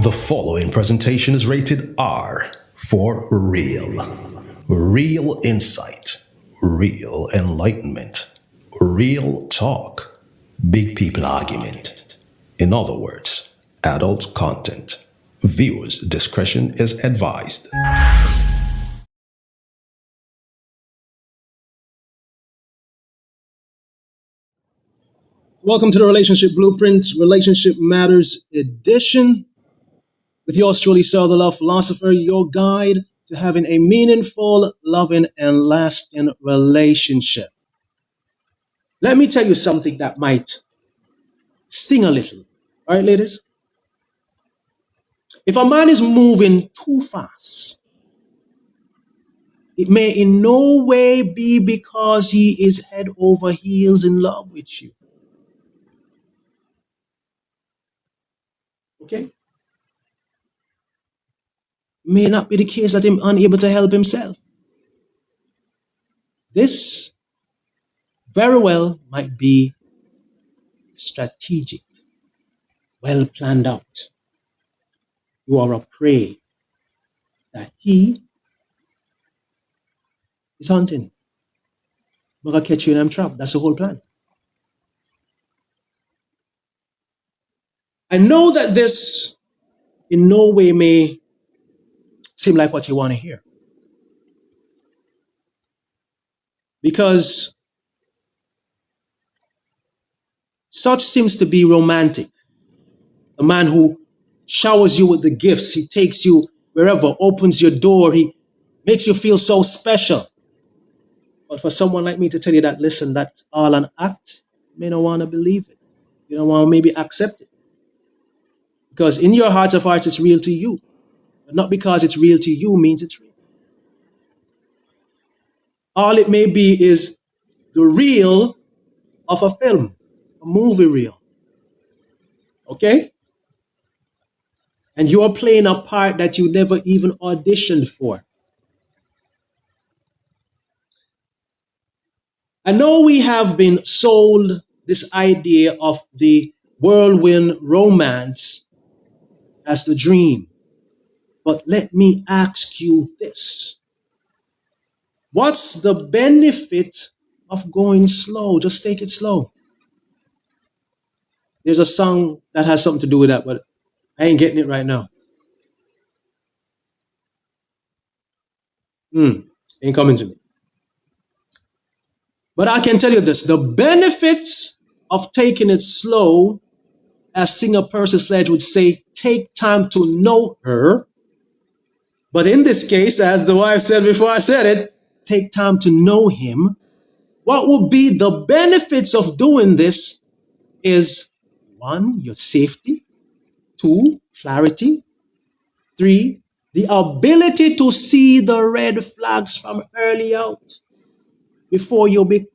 The following presentation is rated R for real. Real insight, real enlightenment, real talk, big people argument. In other words, adult content. Viewers' discretion is advised. Welcome to the Relationship Blueprint, Relationship Matters Edition. With yours truly, Sir the Love Philosopher, your guide to having a meaningful, loving, and lasting relationship. Let me tell you something that might sting a little. All right, ladies? If a man is moving too fast, it may in no way be because he is head over heels in love with you. Okay? May not be the case that he's unable to help himself. This very well might be strategic, well planned out. You are a prey that he is hunting. I'm gonna catch you in a trap. That's the whole plan. I know that this in no way may seem like what you want to hear. Because such seems to be romantic. A man who showers you with the gifts, he takes you wherever, opens your door, he makes you feel so special. But for someone like me to tell you that, listen, that's all an act, you may not want to believe it. You don't want to maybe accept it. Because in your heart of hearts, it's real to you. But not because it's real to you means it's real. All it may be is the reel of a film, a movie reel. Okay? And you are playing a part that you never even auditioned for. I know we have been sold this idea of the whirlwind romance as the dream. But let me ask you this. What's the benefit of going slow? Just take it slow. There's a song that has something to do with that, but I ain't getting it right now. Ain't coming to me. But I can tell you this. The benefits of taking it slow, as Singer Percy Sledge would say, take time to know her. But in this case, as the wife said before I said it, take time to know him. What would be the benefits of doing this is 1, your safety, 2, clarity, 3, the ability to see the red flags from early out before you be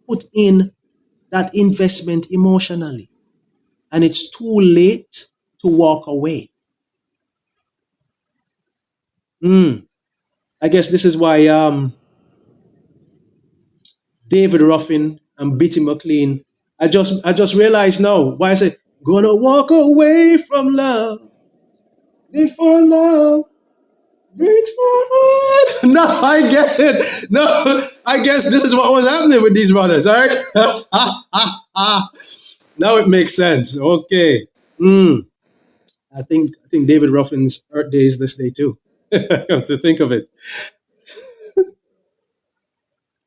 put in that investment emotionally. And it's too late to walk away. I guess this is why David Ruffin and Bitty McLean, I just realized now why I say, gonna walk away from love before love breaks my heart. No, I get it. No, I guess this is what was happening with these brothers, all right? Now it makes sense. Okay. I think David Ruffin's Earth Day is this day too. To think of it.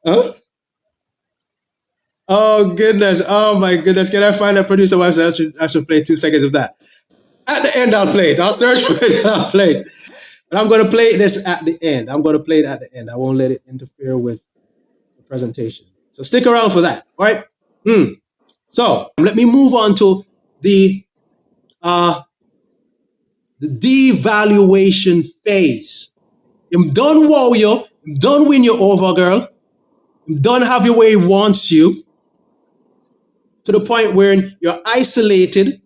Huh? Oh goodness! Oh my goodness! Can I find a producer website? I should play 2 seconds of that. At the end, I'll play it. I'll search for it and I'll play it. But I'm going to play this at the end. I'm going to play it at the end. I won't let it interfere with the presentation. So stick around for that. All right. So let me move on to the devaluation phase. I'm done wow you. I'm done win you over, girl. I'm done have you where he wants you. To the point where you're isolated.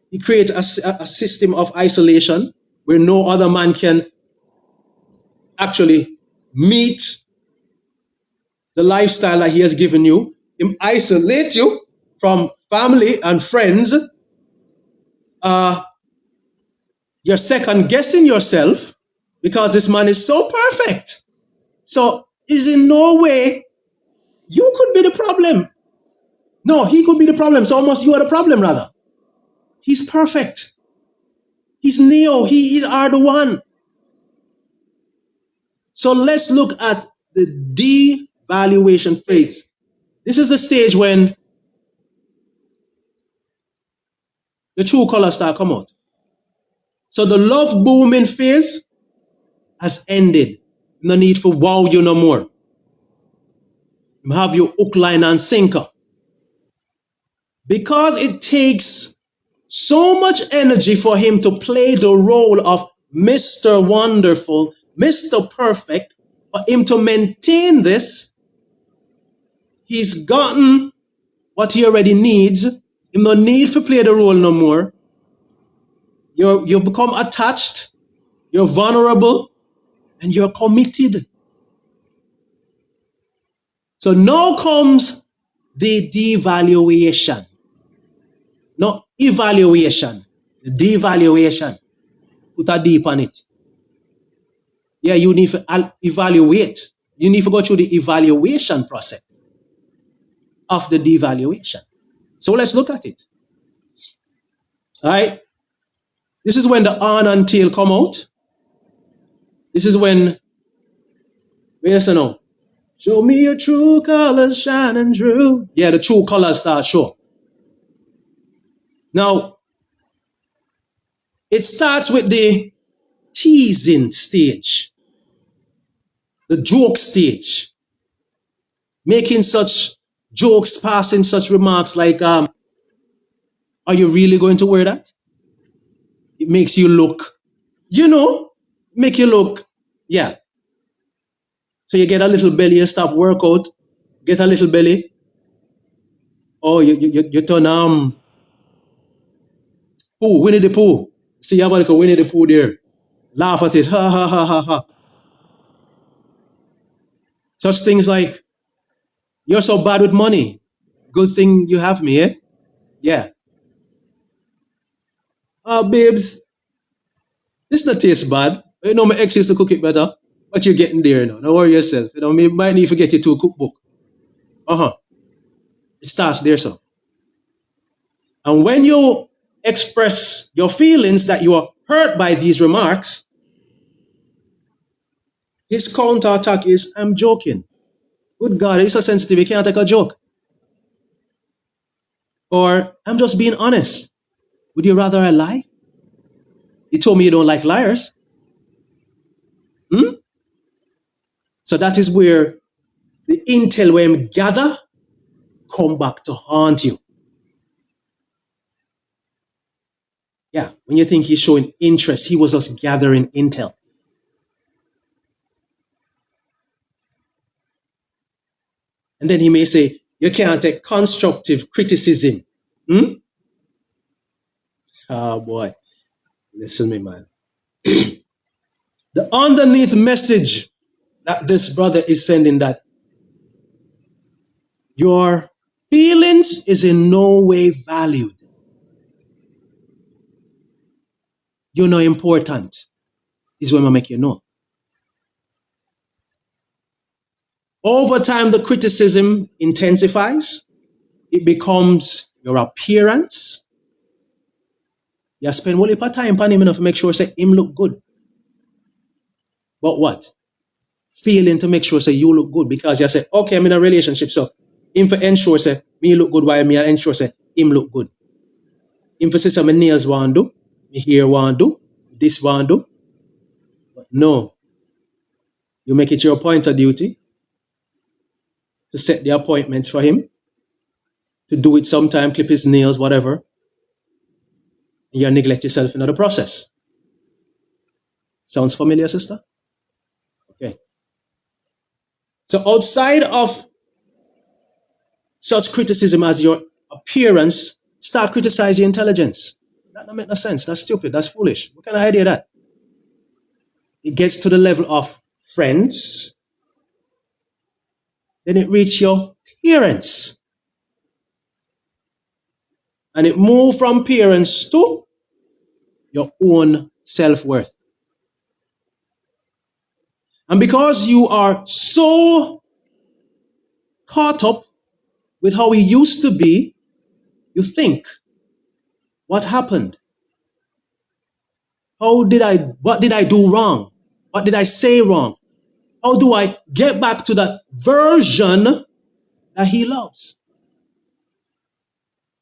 He creates a system of isolation where no other man can actually meet the lifestyle that he has given you. He isolate you from family and friends. You're second guessing yourself because this man is so perfect. So is in no way you could be the problem. No, he could be the problem. So almost you are the problem rather. He's perfect. He's Neo. He is are the one. So let's look at the devaluation phase. This is the stage when the true colors start come out. So the love booming phase has ended. No need for wow you no more. You have your hook, line, and sinker. Because it takes so much energy for him to play the role of Mr. Wonderful, Mr. Perfect, for him to maintain this, he's gotten what he already needs. Him no need to play the role no more. You've become attached, you're vulnerable, and you're committed. So now comes the devaluation. No evaluation, the devaluation. Put a deep on it. Yeah, you need to evaluate. You need to go through the evaluation process of the devaluation. So let's look at it. All right. This is when the on and tail come out. This is when, wait a second now. Show me your true colors shining through. Yeah, the true colors start show. Now, it starts with the teasing stage, the joke stage, making such jokes, passing such remarks like, are you really going to wear that? It makes you look, make you look, yeah. So you get a little belly, you stop workout, get a little belly. Oh, you turn, Pooh, Winnie the Pooh. See, you have a little Winnie the Pooh there. Laugh at it, ha, ha, ha, ha, ha. Such things like, you're so bad with money. Good thing you have me, eh? Yeah. Babes, this not taste bad. You know, my ex used to cook it better. But you're getting there now. Don't worry yourself. You know, you might need to get you to a cookbook. It starts there, so. And when you express your feelings that you are hurt by these remarks, his counterattack is, I'm joking. Good God, he's so sensitive, he can't take a joke. Or, I'm just being honest. Would you rather I lie? You told me you don't like liars. So that is where the intel when him gather come back to haunt you. Yeah, when you think he's showing interest, he was just gathering intel. And then he may say, you can't take constructive criticism. Oh boy, listen me, man. The underneath message that this brother is sending, that your feelings is in no way valued. You're not important, is what I make you know. Over time, the criticism intensifies. It becomes your appearance. You spend a lot of time on him enough to make sure say him look good. But what? Feeling to make sure say you look good, because you say, okay, I'm in a relationship, so him for ensure say me look good, while me I ensure say him look good. Him for say some nails want do, me hair want do, this want do. But no, you make it your point of duty to set the appointments for him, to do it sometime, clip his nails, whatever. And you neglect yourself in the process. Sounds familiar, sister? Okay. So outside of such criticism as your appearance, start criticizing your intelligence. That don't make no sense. That's stupid. That's foolish. What kind of idea that? It gets to the level of friends. Then it reaches your parents. And it moves from parents to your own self-worth. And because you are so caught up with how he used to be, you think, what happened? What did I do wrong? What did I say wrong? How do I get back to that version that he loves?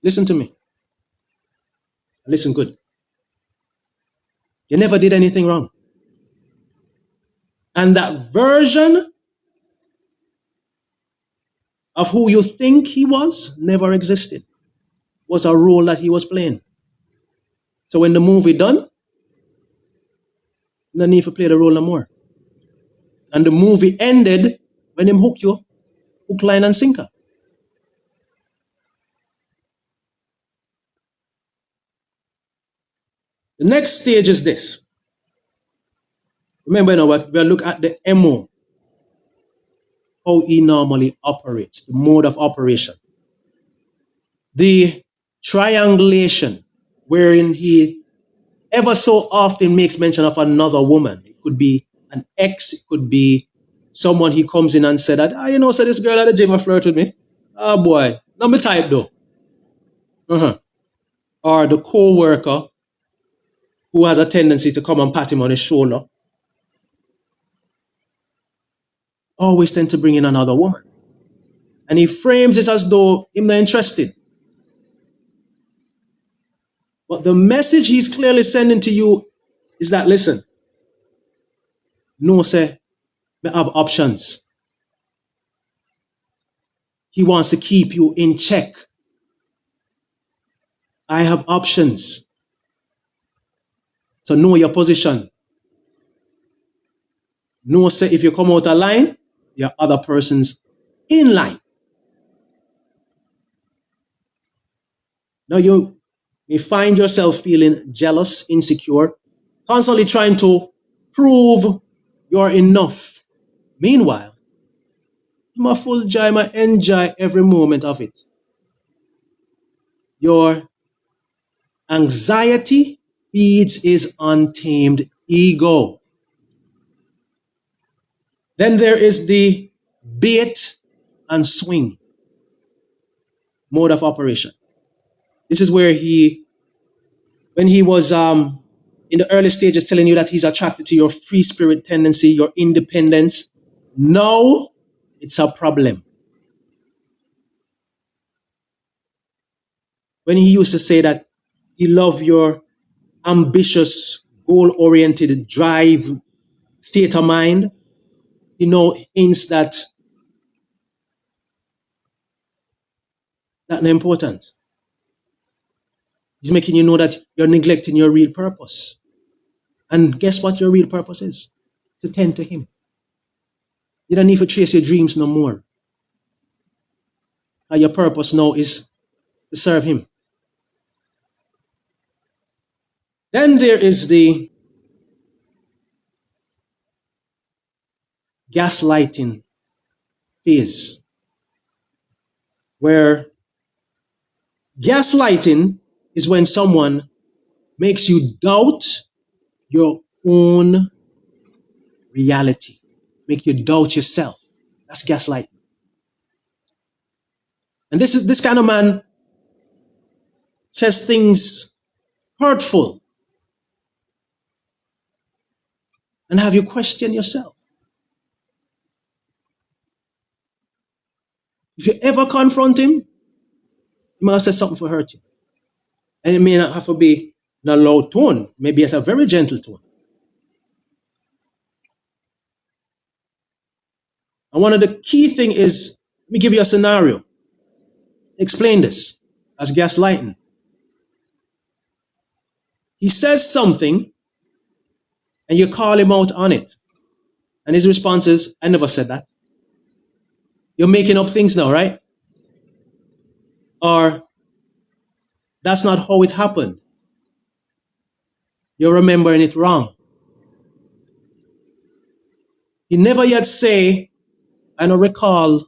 Listen to me. Listen good. You never did anything wrong. And that version of who you think he was never existed. It was a role that he was playing. So when the movie done, no need to play the role no more. And the movie ended when him hook you, hook, line, and sinker. The next stage is this. Remember now, we'll look at the MO, how he normally operates, the mode of operation. The triangulation, wherein he ever so often makes mention of another woman. It could be an ex, it could be someone he comes in and said that, so this girl at the gym flirt with me. Oh boy, not my type though. Or the co-worker who has a tendency to come and pat him on his shoulder. Always tend to bring in another woman. And he frames it as though he's not interested. But the message he's clearly sending to you is that, listen, no, say, we have options. He wants to keep you in check. I have options. So know your position. No, say, if you come out of line, there are other persons in line. Now you may find yourself feeling jealous, insecure, constantly trying to prove you're enough. Meanwhile, I'm a full joy, I enjoy every moment of it. Your anxiety feeds his untamed ego. Then there is the bait and swing mode of operation. This is where when he was in the early stages telling you that he's attracted to your free spirit tendency, your independence. Now it's a problem. When he used to say that he loved your ambitious, goal-oriented drive, state of mind, he now hints that that's not important. He's making you know that you're neglecting your real purpose. And guess what your real purpose is? To tend to him. You don't need to chase your dreams no more. And your purpose now is to serve him. Then there is the gaslighting phase, where gaslighting is when someone makes you doubt your own reality, make you doubt yourself. That's gaslighting. And this kind of man says things hurtful and have you question yourself. If you ever confront him, he might say something to hurt you. And it may not have to be in a loud tone, maybe at a very gentle tone. And one of the key things is, let me give you a scenario. Explain this as gaslighting. He says something and you call him out on it. And his response is, I never said that. You're making up things now, right? Or, that's not how it happened. You're remembering it wrong. He never yet say, I don't recall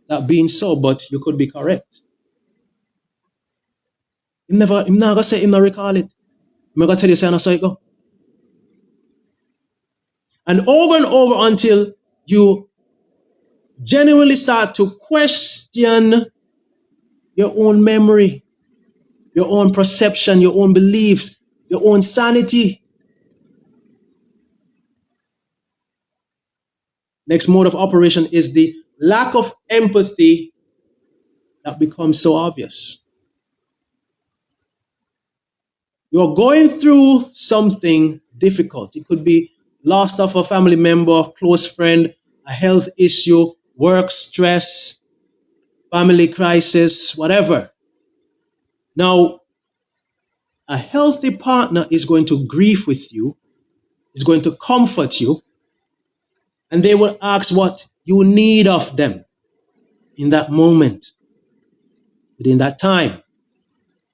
that being so, but you could be correct. He not gonna say, he not recall it. I'm gonna tell you, say, I saw it go. And over until you genuinely start to question your own memory, your own perception, your own beliefs, your own sanity. Next mode of operation is the lack of empathy that becomes so obvious. You're going through something difficult. It could be loss of a family member, close friend, a health issue, work stress, family crisis, whatever. Now, a healthy partner is going to grieve with you, is going to comfort you, and they will ask what you need of them in that moment, within that time.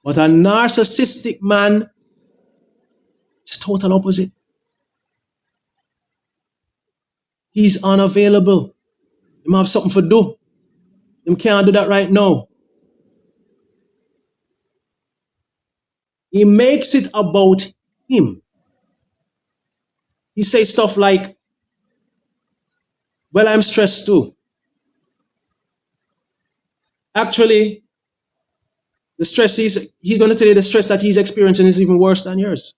But a narcissistic man is total opposite. He's unavailable. He have something to do. He can't do that right now. He makes it about him. He says stuff like, well, I'm stressed too. Actually, the stress he's going to tell you the stress that he's experiencing is even worse than yours.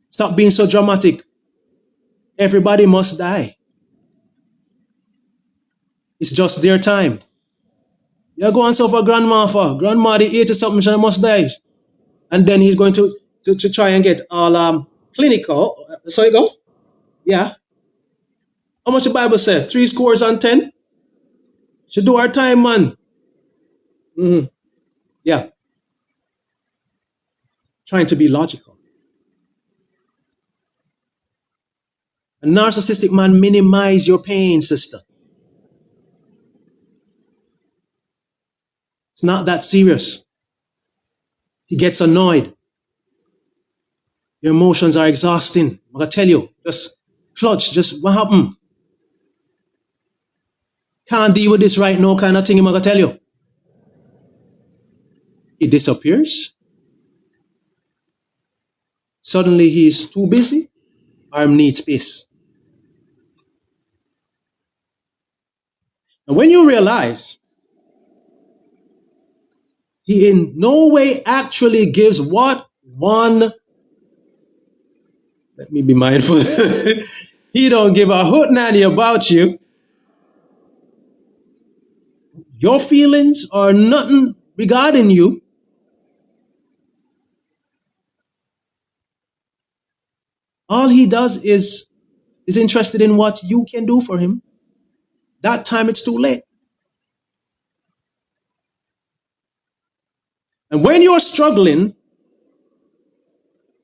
Stop being so dramatic. Everybody must die. It's just their time. You're going to suffer grandma for. Grandma, the 80-something, she must die. And then he's going to try and get all clinical. So you go? Yeah. How much the Bible says? 70. Should do our time, man. Mm-hmm. Yeah. Trying to be logical. A narcissistic man minimize your pain, sister. It's not that serious. He gets annoyed. Your emotions are exhausting. I'm going to tell you, just clutch, just what happened? Can't deal with this right now kind of thing, I'm going to tell you. He disappears. Suddenly he's too busy or needs space. And when you realize he in no way actually gives what one, let me be mindful, he don't give a hoot nanny about you. Your feelings are nothing regarding you. All he does is interested in what you can do for him. That time it's too late. And when you're struggling,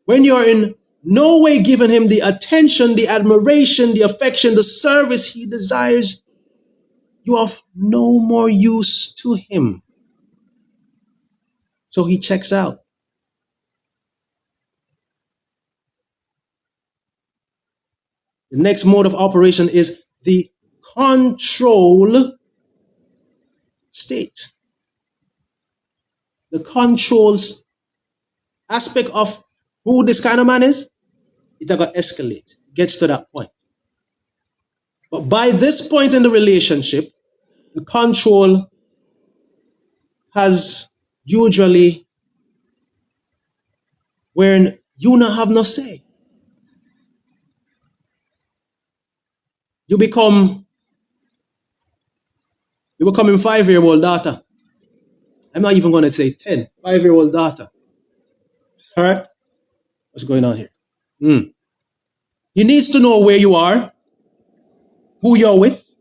when you're in no way giving him the attention, the admiration, the affection, the service he desires, you are of no more use to him. So he checks out. The next mode of operation is the control state. The control aspect of who this kind of man is, it got escalate, gets to that point. But by this point in the relationship, the control has usually where you not have no say. You become in 5-year-old daughter. I'm not even going to say 10, 5-year-old daughter. All right? What's going on here? He needs to know where you are, who you're with,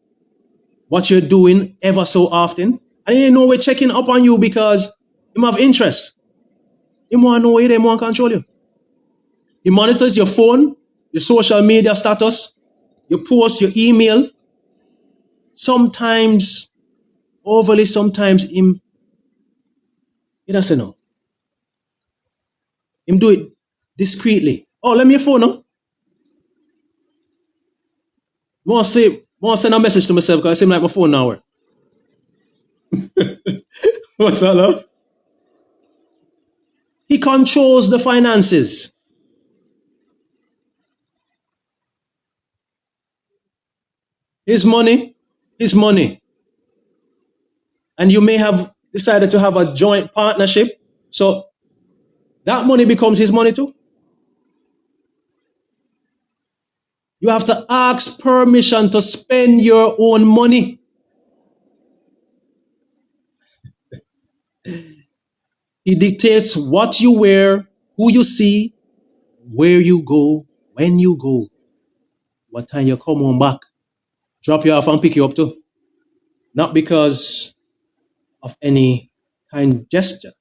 what you're doing ever so often. And he ain't no way checking up on you because he have interest. He want to know where you, he want to control you. He monitors your phone, your social media status, your posts, your email. Sometimes, overly, sometimes he doesn't know. Him do it discreetly. Oh, let me your phone now. Want to send a message to myself because I seem like my phone now work. What's that, love? He controls the finances. his money, his money. And you may have decided to have a joint partnership. So that money becomes his money too. You have to ask permission to spend your own money. He dictates what you wear, who you see, where you go, when you go, what time you come home back, drop you off and pick you up too. Not because of any kind gesture.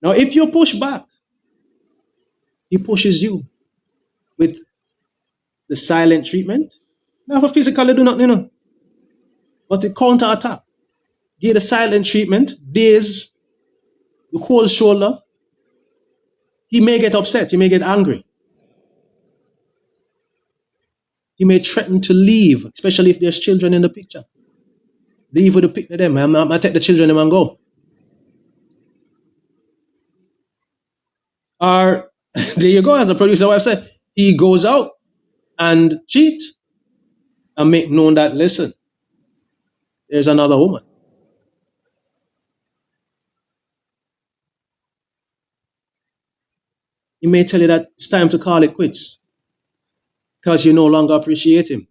Now, if you push back, he pushes you with the silent treatment. Now, for physically do nothing, but the counter attack. Give the silent treatment, daze, the cold shoulder. He may get upset, he may get angry. He may threaten to leave, especially if there's children in the picture. Leave with the picture of them. I take the children and go. Or, there you go, as the producer wife said, he goes out and cheat and make known that, listen, there's another woman. He may tell you that it's time to call it quits because you no longer appreciate him.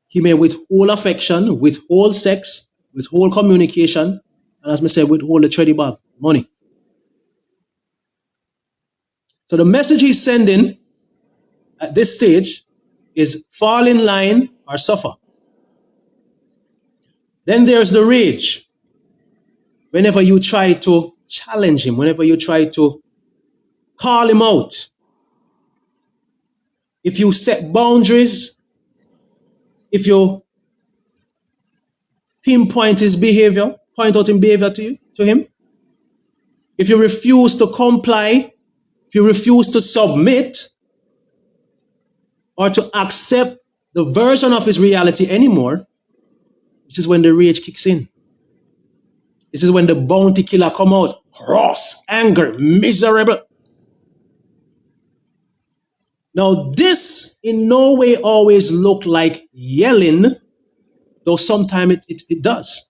He may withhold affection, withhold sex, withhold communication, and as I said, withhold the treddy bag, money. So the message he's sending at this stage is fall in line or suffer. Then there's the rage. Whenever you try to challenge him, whenever you try to call him out, if you set boundaries, if you pinpoint his behavior, point out his behavior to him, if you refuse to comply, if you refuse to submit or to accept the version of his reality anymore, this is when the rage kicks in. This is when the bounty killer come out, cross, anger, miserable. Now, this in no way always look like yelling, though sometimes it does.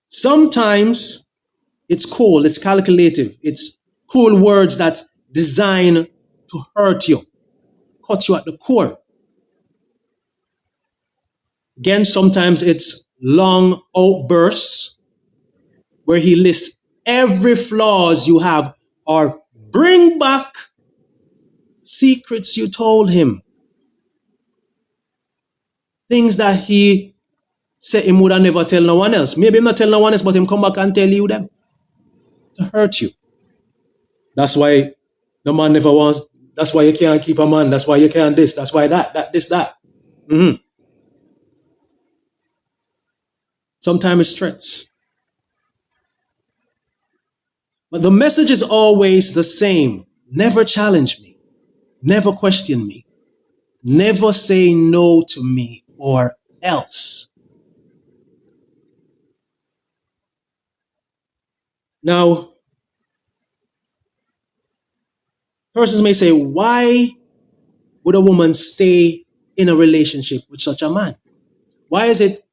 Sometimes it's cold, it's calculative, it's cool words that design to hurt you, cut you at the core. Again, sometimes it's long outbursts where he lists every flaws you have or bring back secrets you told him. Things that he said him would have never tell no one else. Maybe him not tell no one else, but him come back and tell you them to hurt you. That's why the man never wants, that's why you can't keep a man, that's why you can't this, that's why that. Sometimes it's threats. But the message is always the same. Never challenge me. Never question me. Never say no to me or else. Now, persons may say, why would a woman stay in a relationship with such a man? Why is it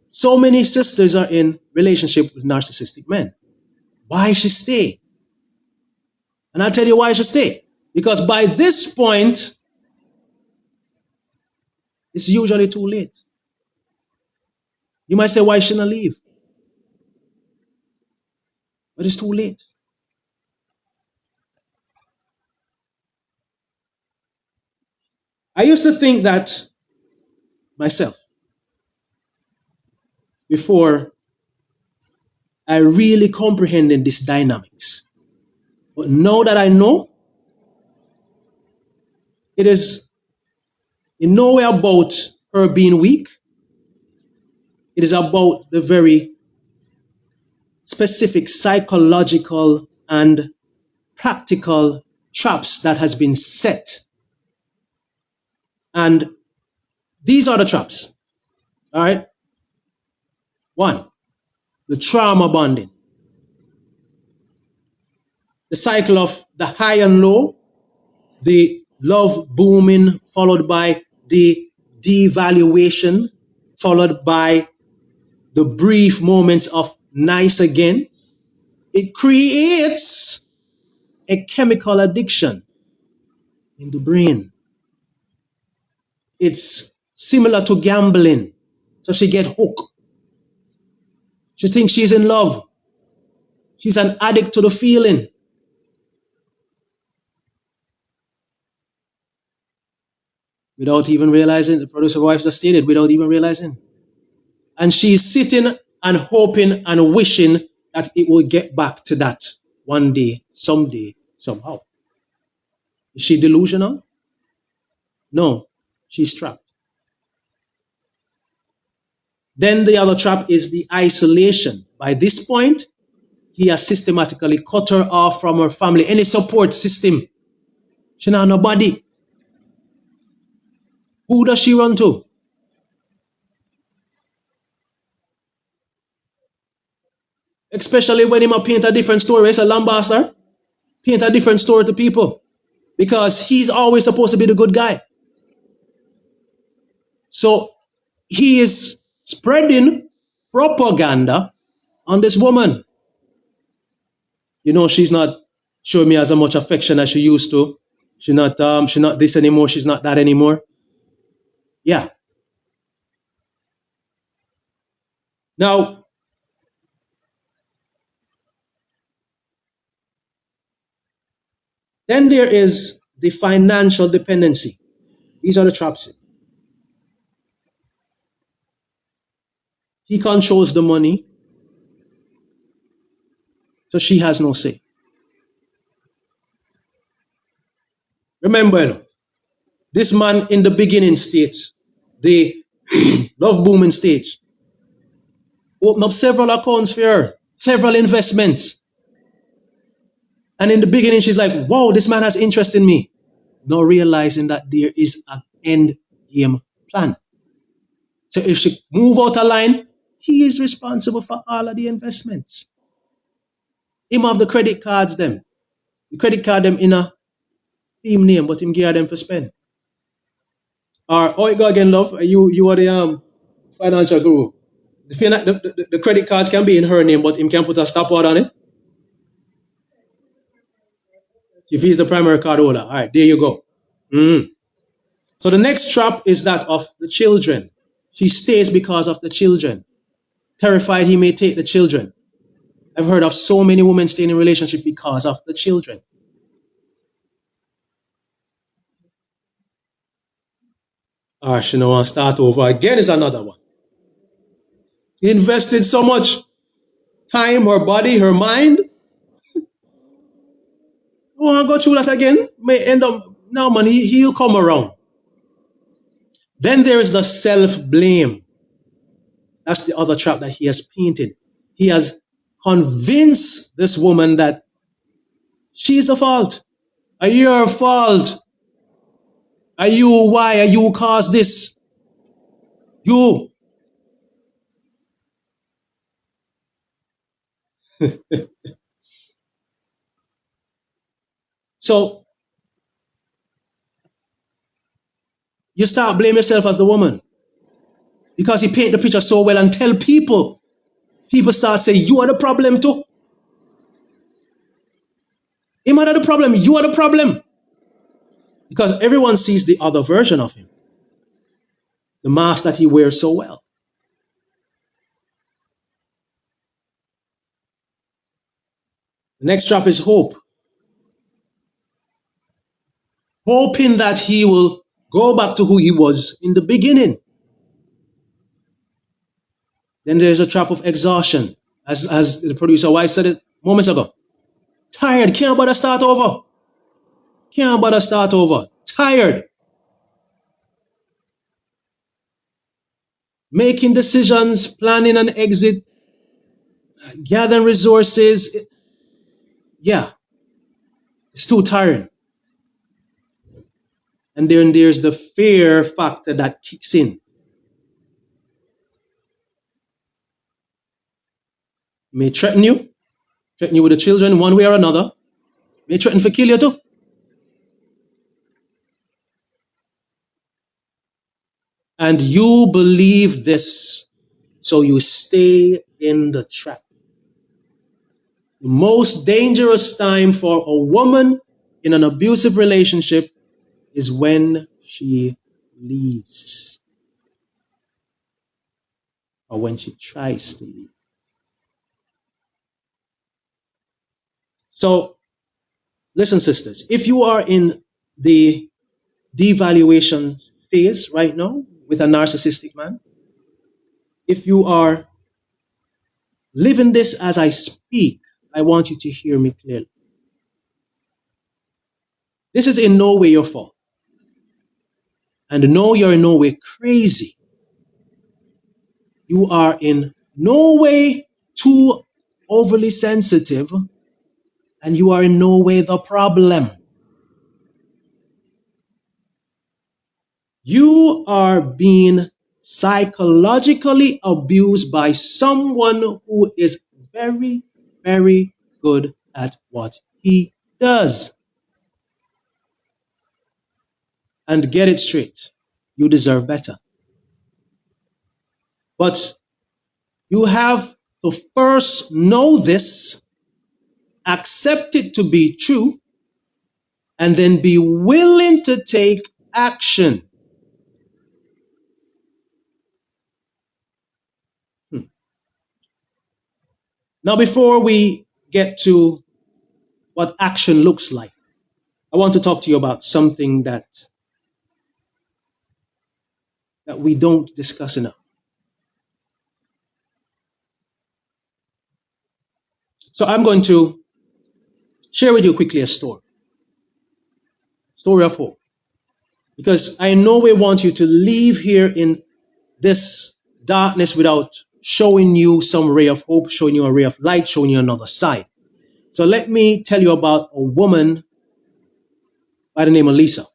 so many sisters are in relationship with narcissistic men? Why she stay? And I'll tell you why she stay. Because by this point, it's usually too late. You might say, why shouldn't I leave? But it's too late. I used to think that myself before I really comprehended these dynamics. But now that I know, it is in no way about her being weak. It is about the very specific psychological and practical traps that has been set. And these are the traps. All right? 1, the trauma bonding. the cycle of the high and low, the love booming, followed by the devaluation, followed by the brief moments of nice again. It creates a chemical addiction in the brain. It's similar to gambling. So she get hooked. She thinks she's in love. She's an addict to the feeling. Without even realizing, the producer wife just stated, without even realizing. And she's sitting and hoping and wishing that it will get back to that one day, someday, somehow. Is she delusional? No, she's trapped. Then the other trap is the isolation. By this point, he has systematically cut her off from her family, any support system. She not nobody. Who does she run to? Especially when him paint a different story. It's a lambaster. Paint a different story to people. Because he's always supposed to be the good guy. So he is spreading propaganda on this woman. You know, she's not showing me as much affection as she used to. She's not this anymore. She's not that anymore. Yeah. Now, then there is the financial dependency. These are the traps. He controls the money, so she has no say. Remember, this man in the beginning stage, the love booming stage, opened up several accounts for her, several investments. And in the beginning, she's like, wow, this man has interest in me. Not realizing that there is an end game plan. So if she move out of line, he is responsible for all of the investments. Him have the credit cards them. The credit card them in a theme name, but him gear them for spend. Or, oh, you go again, love. You are the financial guru. The credit cards can be in her name, but him can put a stopwatch on it. If he's the primary card holder. All right, there you go. So the next trap is that of the children. She stays because of the children. Terrified he may take the children. I've heard of so many women staying in a relationship because of the children. Or she don't want to start over again is another one. He invested so much time, her body, her mind. I want to go through that again. May end up, now man, he'll come around. Then there is the self-blame. That's the other trap that he has painted. He has convinced this woman that she's the fault. Are you your fault? Are you why? Are you caused this? You. So you start blaming yourself as the woman. Because he paint the picture so well and tell people. People start saying, you are the problem too. Him are the problem, you are the problem. Because everyone sees the other version of him. The mask that he wears so well. The next trap is hope. Hoping that he will go back to who he was in the beginning. Then there's a trap of exhaustion. As the producer wife said it moments ago. Tired, can't bother start over. Can't bother start over. Tired. Making decisions, planning an exit, gathering resources. Yeah. It's too tiring. And then there's the fear factor that kicks in. May threaten you with the children one way or another. May threaten to kill you too. And you believe this, so you stay in the trap. The most dangerous time for a woman in an abusive relationship is when she leaves or when she tries to leave. So, listen, sisters, if you are in the devaluation phase right now with a narcissistic man, if you are living this as I speak, I want you to hear me clearly. This is in no way your fault. And no, you're in no way crazy. You are in no way too overly sensitive, and you are in no way the problem. You are being psychologically abused by someone who is very, very good at what he does. And get it straight, you deserve better. But you have to first know this, accept it to be true, and then be willing to take action. Now, before we get to what action looks like, I want to talk to you about something that we don't discuss enough. So I'm going to share with you quickly a story of hope. Because I in no way want you to leave here in this darkness without showing you some ray of hope, showing you a ray of light, showing you another side. So let me tell you about a woman by the name of Lisa.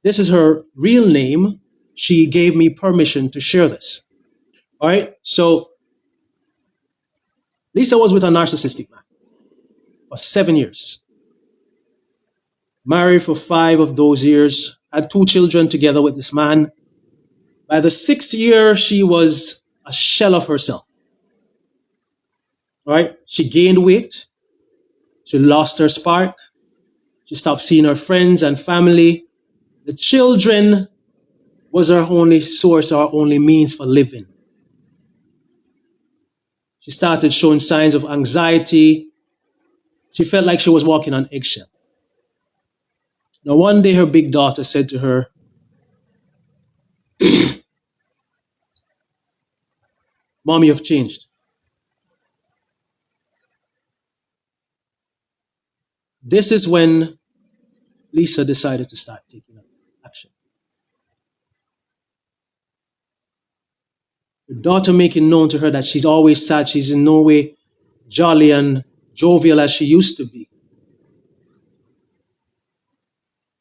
This is her real name. She gave me permission to share this. All right. So Lisa was with a narcissistic man for 7 years. Married for 5 of those years. Had 2 children together with this man. By the 6th year, she was a shell of herself. All right. She gained weight. She lost her spark. She stopped seeing her friends and family. The children was her only source, her only means for living. She started showing signs of anxiety. She felt like she was walking on eggshell. Now, one day her big daughter said to her, "Mommy, you've changed." This is when Lisa decided to start taking action. Her daughter making known to her that she's always sad, she's in no way jolly and jovial as she used to be.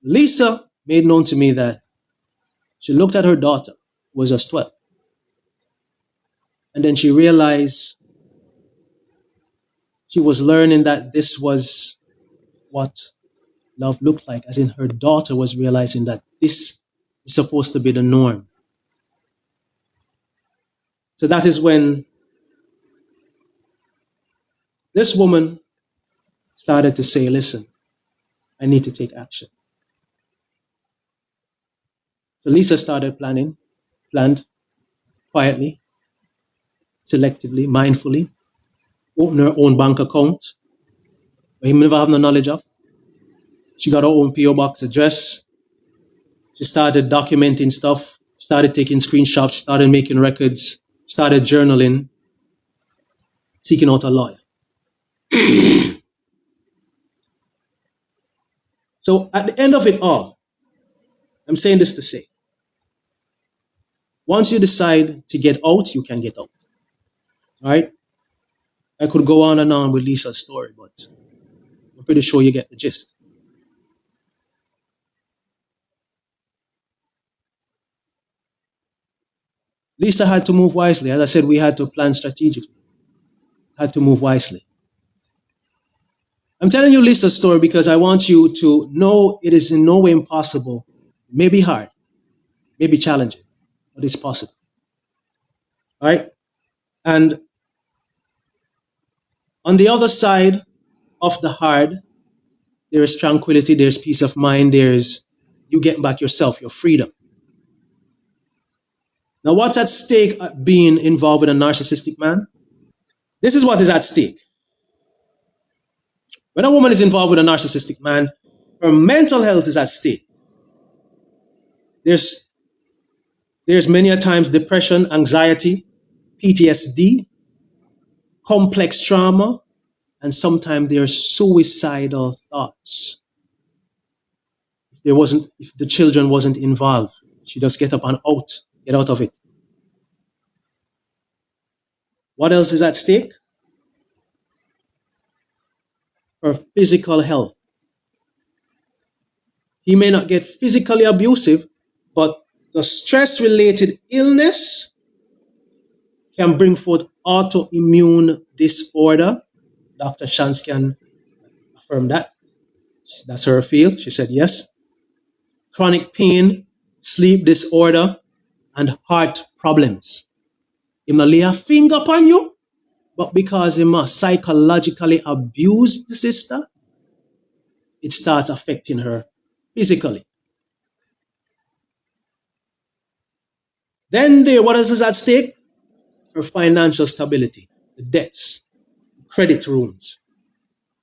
Lisa made known to me that she looked at her daughter, who was just 12, and then she realized she was learning that this was what love looked like, as in her daughter was realizing that this is supposed to be the norm. So that is when this woman started to say, "Listen, I need to take action." So Lisa started planned quietly, selectively, mindfully, opened her own bank account, but he never have no knowledge of. She got her own PO box address. She started documenting stuff, started taking screenshots, started making records, started journaling, seeking out a lawyer. So at the end of it all, I'm saying this to say, once you decide to get out, you can get out. All right? I could go on and on with Lisa's story, but I'm pretty sure you get the gist. Lisa had to move wisely. As I said, we had to plan strategically. Had to move wisely. I'm telling you Lisa's story because I want you to know it is in no way impossible. It may be hard, may be challenging, but it's possible. All right? And on the other side of the hard, there is tranquility, there's peace of mind, there's you getting back yourself, your freedom. Now, what's at stake at being involved with a narcissistic man? This is what is at stake. When a woman is involved with a narcissistic man, her mental health is at stake. There's many a times depression, anxiety, PTSD, complex trauma, and sometimes there are suicidal thoughts. If the children wasn't involved, she just get up and get out of it. What else is at stake? Her physical health. He may not get physically abusive, but the stress-related illness can bring forth autoimmune disorder. Dr. Shantz can affirm that. That's her field. She said yes. Chronic pain, sleep disorder, and heart problems. He may lay a finger upon you, but because he must psychologically abuse the sister, it starts affecting her physically. Then what else is at stake? Her financial stability, the debts, credit rules,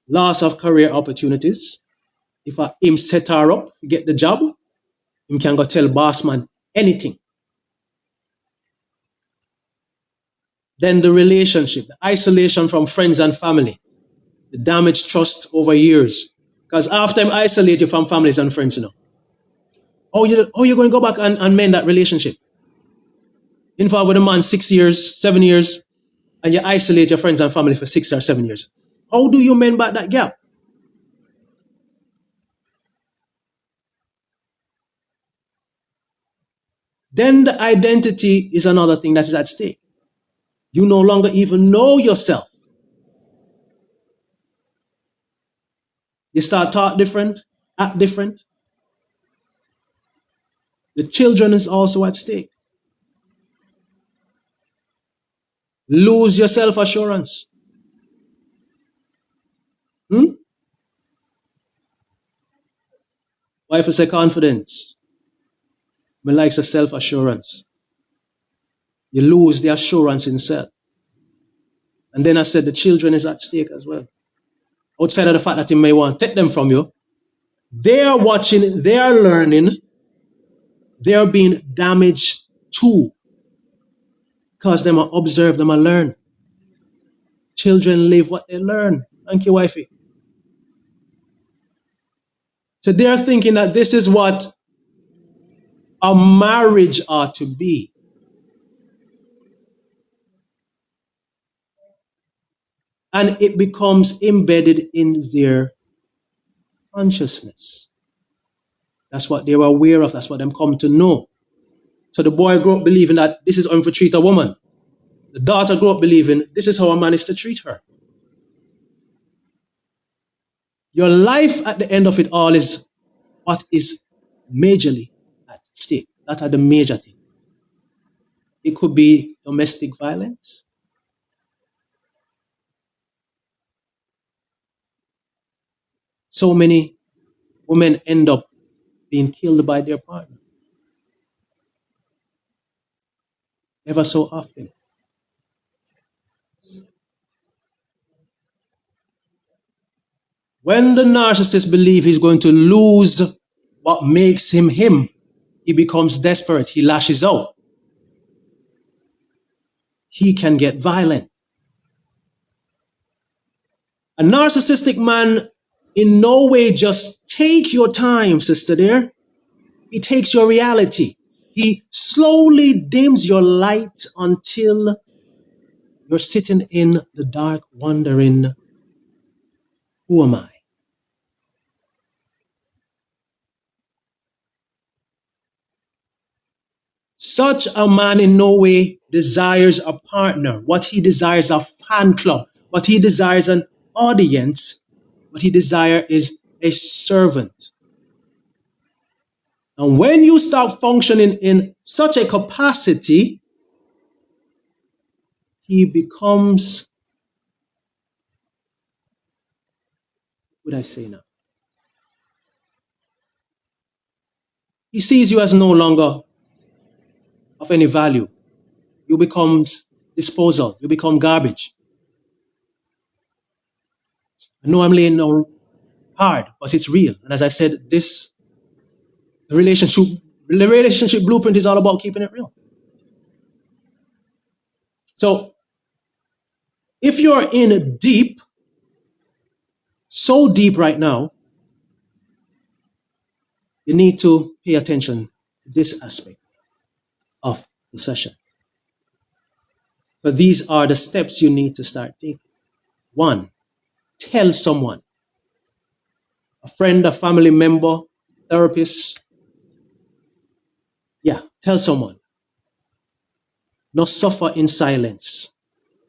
loss of career opportunities. If him set her up, get the job, him can go tell boss man anything. Then the relationship, the isolation from friends and family, the damaged trust over years. Because after him isolate you from families and friends, how you going to go back and mend that relationship? Involved with a man 6 years, 7 years, and you isolate your friends and family for 6 or 7 years. How do you mend back that gap? Then the identity is another thing that is at stake. You no longer even know yourself. You start talk different, act different. The children is also at stake. Lose your self-assurance. Wife is a confidence. Me likes a self-assurance. You lose the assurance in self. And then I said the children is at stake as well. Outside of the fact that he may want to take them from you, they are watching, they are learning, they are being damaged too. Because them are observe, them are learn. Children live what they learn. Thank you, wifey. So they are thinking that this is what a marriage ought to be. And it becomes embedded in their consciousness. That's what they were aware of. That's what them come to know. So the boy grew up believing that this is how to treat a woman. The daughter grew up believing this is how a man is to treat her. Your life at the end of it all is what is majorly at stake. That are the major thing. It could be domestic violence. So many women end up being killed by their partner. Ever so often. When the narcissist believes he's going to lose what makes him him, he becomes desperate. He lashes out. He can get violent. A narcissistic man in no way just take your time, sister there. He takes your reality. He slowly dims your light until you're sitting in the dark wondering, who am I? Such a man in no way desires a partner. What he desires a fan club. What he desires an audience What he desires is a servant. And when you start functioning in such a capacity, he becomes, what would I say now? He sees you as no longer of any value. You become disposal. You become garbage. I know I'm laying no hard, but it's real. And as I said, the relationship blueprint is all about keeping it real. So if you're in deep, so deep right now, you need to pay attention to this aspect of the session. But these are the steps you need to start taking. 1, tell someone, a friend, a family member, therapist. Yeah, tell someone. Not suffer in silence.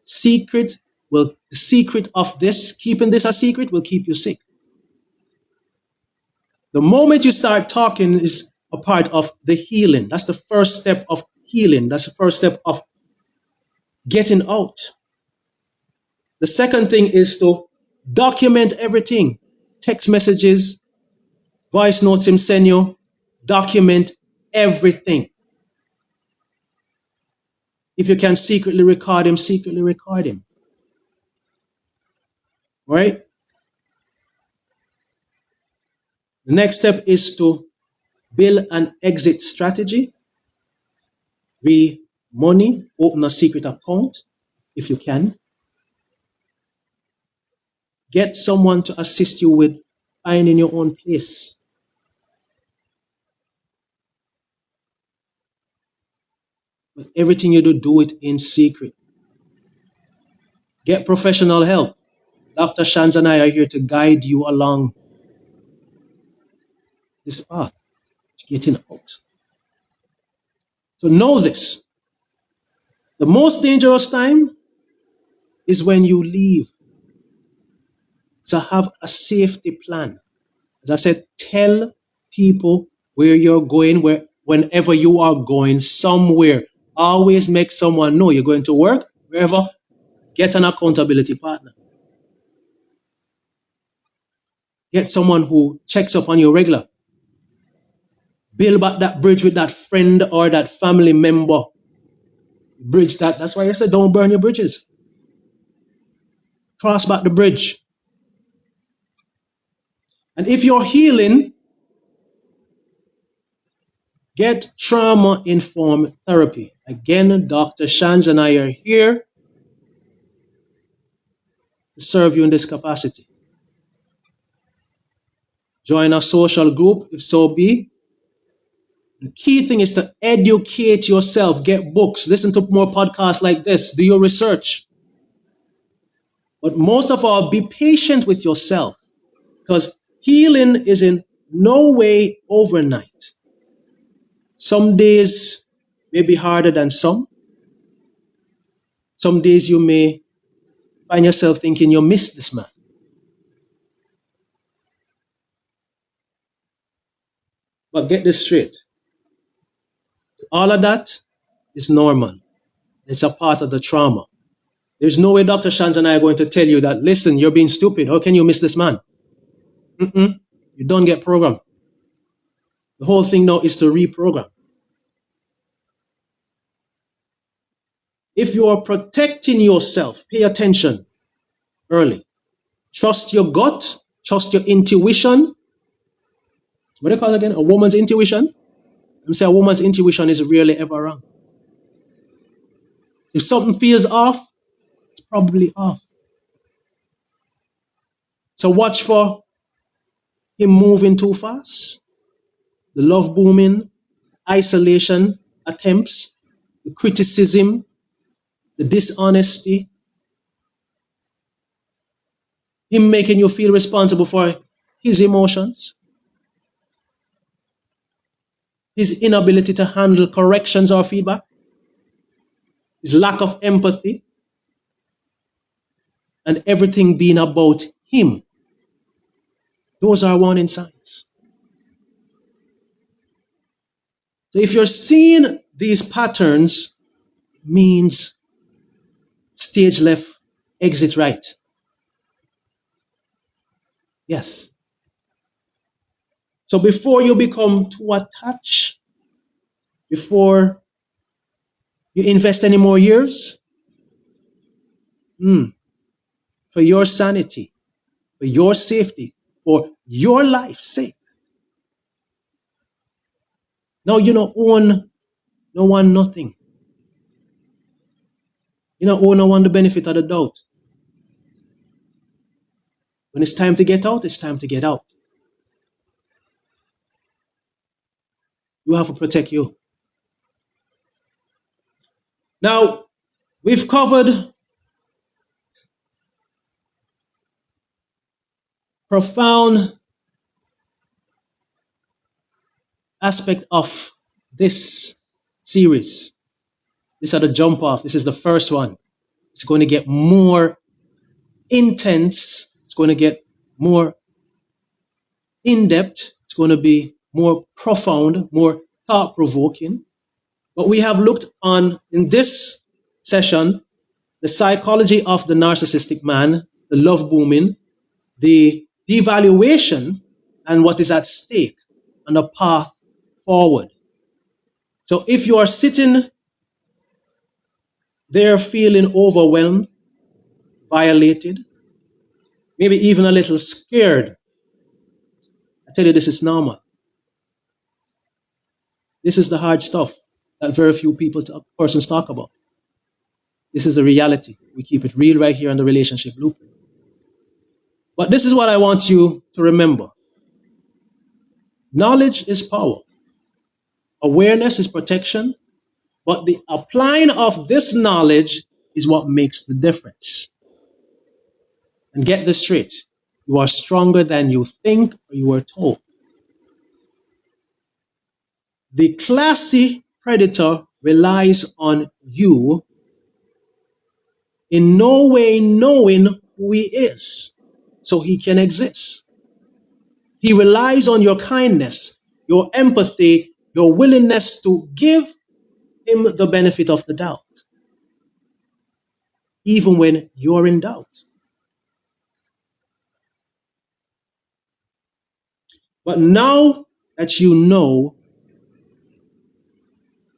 The secret of this, keeping this a secret, will keep you sick. The moment you start talking is a part of the healing. That's the first step of healing. That's the first step of getting out. The second thing is to document everything. Text messages, voice notes him send you, document everything. If you can secretly record him, secretly record him. Right? The next step is to build an exit strategy. Money, open a secret account if you can. Get someone to assist you with finding your own place. But everything you do it in secret. Get professional help. Dr. Shans and I are here to guide you along this path to getting out. So know this. The most dangerous time is when you leave. So have a safety plan. As I said, tell people where you're going, whenever you are going somewhere. Always make someone know you're going to work, wherever. Get an accountability partner. Get someone who checks up on you regular. Build back that bridge with that friend or that family member. Bridge that. That's why I said don't burn your bridges. Cross back the bridge. And if you're healing, get trauma-informed therapy. Again, Dr. Shans and I are here to serve you in this capacity. Join a social group, if so be. The key thing is to educate yourself, get books, listen to more podcasts like this, do your research. But most of all, be patient with yourself, because healing is in no way overnight. Some days may be harder than some. Some days you may find yourself thinking you missed this man. But get this straight. All of that is normal. It's a part of the trauma. There's no way Dr. Shans and I are going to tell you that, listen, you're being stupid. How can you miss this man? You don't get programmed. The whole thing now is to reprogram. If you are protecting yourself, pay attention early. Trust your gut. Trust your intuition. What do you call it again? A woman's intuition? I'm saying a woman's intuition is rarely ever wrong. If something feels off, it's probably off. So watch for him moving too fast, the love booming, isolation attempts, the criticism, the dishonesty, him making you feel responsible for his emotions, his inability to handle corrections or feedback, his lack of empathy, and everything being about him. Those are warning signs. So if you're seeing these patterns, it means stage left, exit right. Yes. So before you become too attached, before you invest any more years, for your sanity, for your safety, for your life's sake. Now you don't own no one nothing. You don't owe no one the benefit of the doubt. When it's time to get out, it's time to get out. You have to protect you. Now, we've covered profound aspect of this series. These are the jump off. This is the first one. It's going to get more intense. It's going to get more in-depth. It's going to be more profound, more thought-provoking. But we have looked on, in this session, the psychology of the narcissistic man, the love booming, the devaluation, and what is at stake, and the path forward. So if you are sitting there feeling overwhelmed, violated, maybe even a little scared, I tell you, this is normal. This is the hard stuff that very few persons talk about. This is the reality. We keep it real right here on the Relationship Blueprint. But this is what I want you to remember. Knowledge is power. Awareness is protection. But the applying of this knowledge is what makes the difference. And get this straight. You are stronger than you think or you are told. The classy predator relies on you in no way knowing who he is, so he can exist. He relies on your kindness, your empathy, your willingness to give him the benefit of the doubt, even when you're in doubt. But now that you know,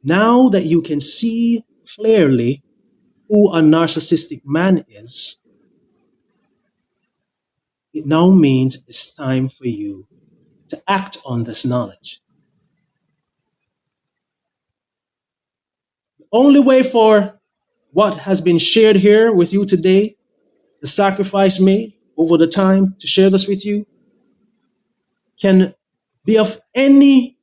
now that you can see clearly who a narcissistic man is, it now means it's time for you to act on this knowledge. The only way for what has been shared here with you today, the sacrifice made over the time to share this with you, can be of any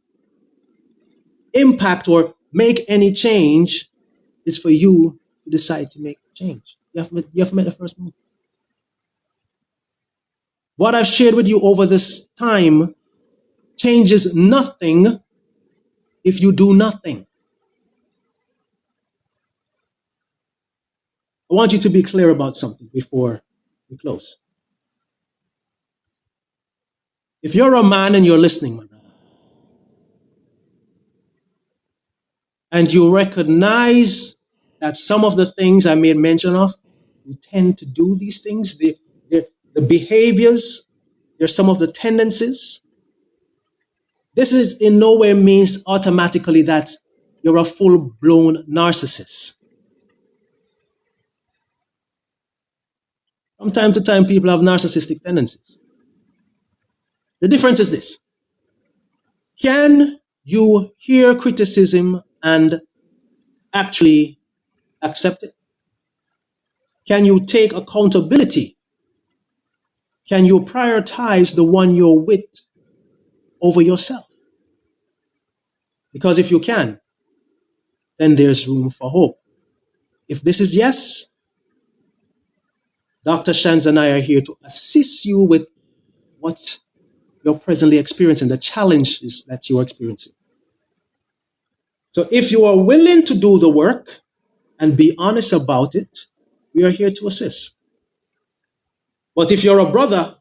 impact or make any change is for you to decide to make a change. You have made the first move. What I've shared with you over this time changes nothing if you do nothing. I want you to be clear about something before we close. If you're a man and you're listening, my brother, and you recognize that some of the things I made mention of, you tend to do these things, the behaviors, there's some of the tendencies. This is in no way means automatically that you're a full-blown narcissist. From time to time, people have narcissistic tendencies. The difference is this. Can you hear criticism and actually accept it? Can you take accountability? Can you prioritize the one you're with over yourself? Because if you can, then there's room for hope. If this is yes, Dr. Shanz and I are here to assist you with what you're presently experiencing, the challenges that you're experiencing. So if you are willing to do the work and be honest about it, we are here to assist. But if you're a brother,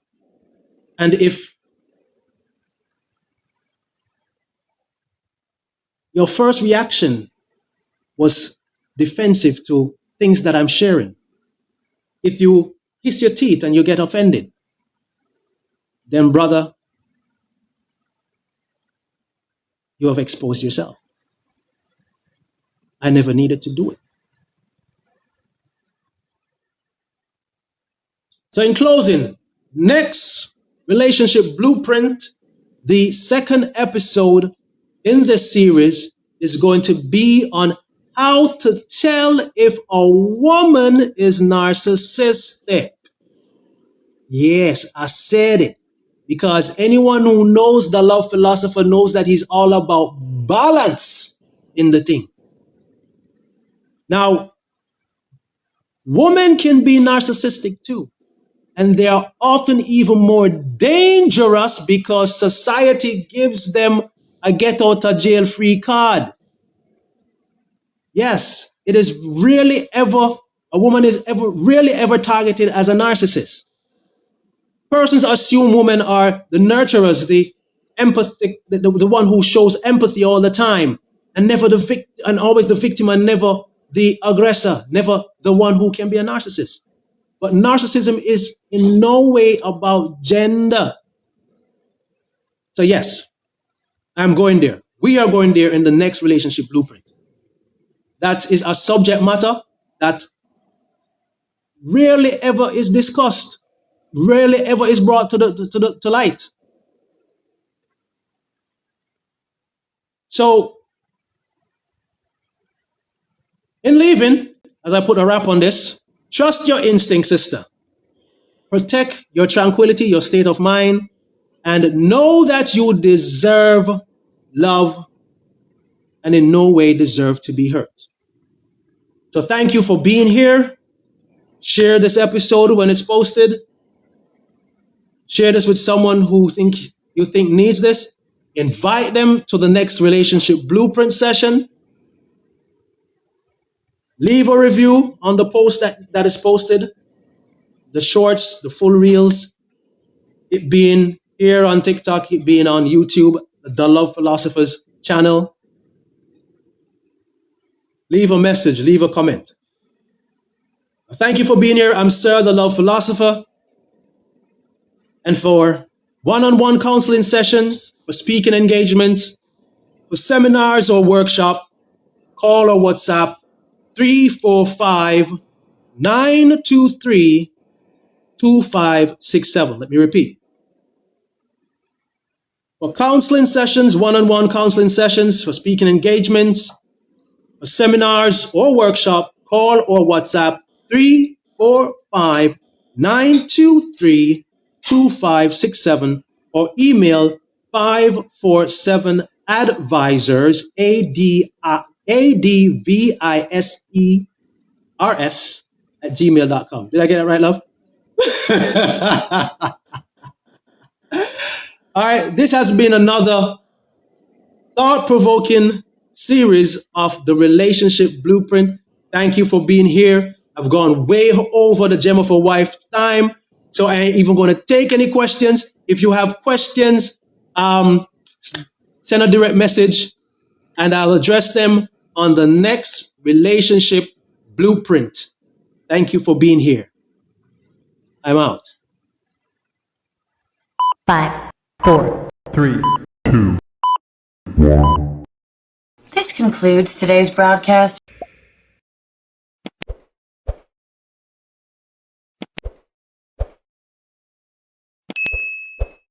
and if your first reaction was defensive to things that I'm sharing. If you hiss your teeth and you get offended, then brother, you have exposed yourself. I never needed to do it. So in closing, next relationship blueprint, the second episode in this series is going to be on how to tell if a woman is narcissistic. Yes, I said it. Because anyone who knows the love philosopher knows that he's all about balance in the thing. Now, women can be narcissistic too. And they are often even more dangerous because society gives them a get out of jail free card. Yes, it is really ever, a woman is ever really ever targeted as a narcissist. Persons assume women are the nurturers, the empathic, the one who shows empathy all the time, and never the victim, and always the victim, and never the aggressor, never the one who can be a narcissist. But narcissism is in no way about gender. So yes, I'm going there. We are going there in the next relationship blueprint. That is a subject matter that rarely ever is discussed. Rarely ever is brought to light. So, in leaving, as I put a wrap on this, trust your instinct, sister. Protect your tranquility, your state of mind, and know that you deserve love and in no way deserve to be hurt. So thank you for being here. Share this episode when it's posted. Share this with someone who you think needs this. Invite them to the next relationship blueprint session. Leave a review on the post that is posted. The shorts, the full reels. It being here on TikTok, it being on YouTube, the Love Philosophers channel. Leave a message, leave a comment. Thank you for being here. I'm Sir, the Love Philosopher. And for one-on-one counseling sessions, for speaking engagements, for seminars or workshop, call or WhatsApp 345-923-2567. Let me repeat. For counseling sessions, one-on-one counseling sessions, for speaking engagements, for seminars or workshop, call or WhatsApp 345-923-2567 or email 547advisors, ADVISERS @gmail.com. Did I get it right, love? All right, this has been another thought-provoking series of the Relationship Blueprint. Thank you for being here. I've gone way over the Gem of a Wife time, so I ain't even going to take any questions. If you have questions, send a direct message, and I'll address them on the next Relationship Blueprint. Thank you for being here. I'm out. 5, 4, 3, 2, 1. This concludes today's broadcast.